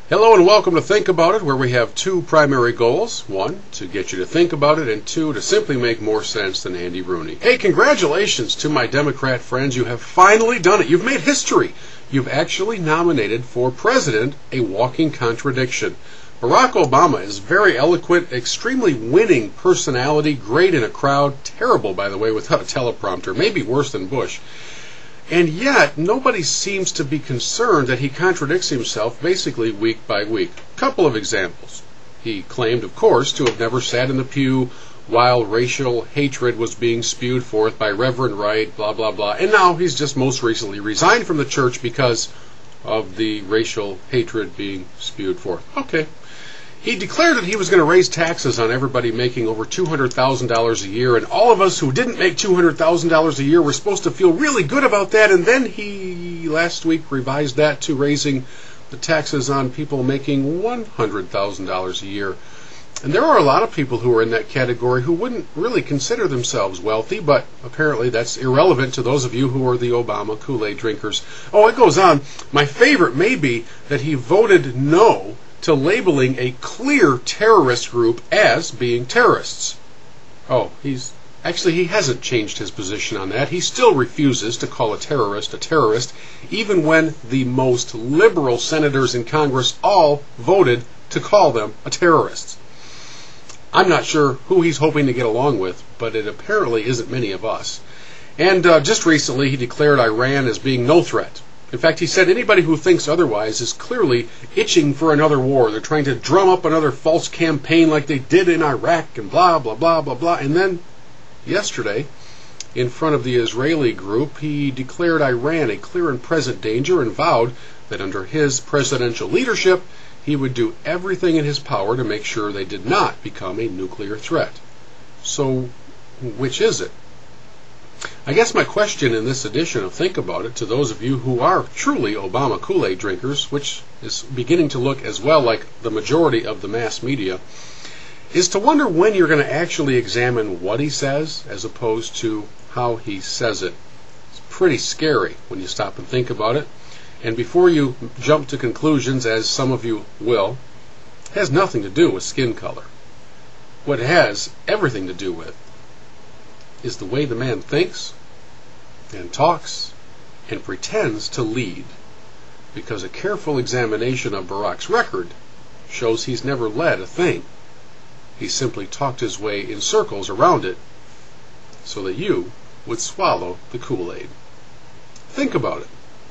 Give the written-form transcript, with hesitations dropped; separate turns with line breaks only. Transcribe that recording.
Hello and welcome to Think About It, where we have two primary goals. One, to get you to think about it, and two, to simply make more sense than Andy Rooney. Hey, congratulations to my Democrat friends. You have finally done it. You've made history. You've actually nominated for president a walking contradiction. Barack Obama is very eloquent, extremely winning personality, great in a crowd, terrible, by the way, without a teleprompter, maybe worse than Bush. And yet, nobody seems to be concerned that he contradicts himself basically week by week. Couple of examples. He claimed, of course, to have never sat in the pew while racial hatred was being spewed forth by Reverend Wright, blah, blah, blah. And now he's just most recently resigned from the church because of the racial hatred being spewed forth. Okay. He declared that he was going to raise taxes on everybody making over $200,000 a year, and all of us who didn't make $200,000 a year were supposed to feel really good about that, and then he last week revised that to raising the taxes on people making $100,000 a year. And there are a lot of people who are in that category who wouldn't really consider themselves wealthy, but apparently that's irrelevant to those of you who are the Obama Kool-Aid drinkers. Oh, it goes on. My favorite may be that he voted no to labeling a clear terrorist group as being terrorists. Oh, he hasn't changed his position on that. He still refuses to call a terrorist, even when the most liberal senators in Congress all voted to call them a terrorist. I'm not sure who he's hoping to get along with, but it apparently isn't many of us. And just recently he declared Iran as being no threat. In fact, he said anybody who thinks otherwise is clearly itching for another war. They're trying to drum up another false campaign like they did in Iraq and blah, blah, blah, blah, blah. And then yesterday, in front of the Israeli group, he declared Iran a clear and present danger and vowed that under his presidential leadership, he would do everything in his power to make sure they did not become a nuclear threat. So, which is it? I guess my question in this edition of Think About It, to those of you who are truly Obama Kool-Aid drinkers, which is beginning to look as well like the majority of the mass media, is to wonder when you're going to actually examine what he says as opposed to how he says it. It's pretty scary when you stop and think about it. And before you jump to conclusions, as some of you will, it has nothing to do with skin color. What it has everything to do with is the way the man thinks and talks and pretends to lead, because a careful examination of Barack's record shows he's never led a thing. He simply talked his way in circles around it so that you would swallow the Kool-Aid. Think about it.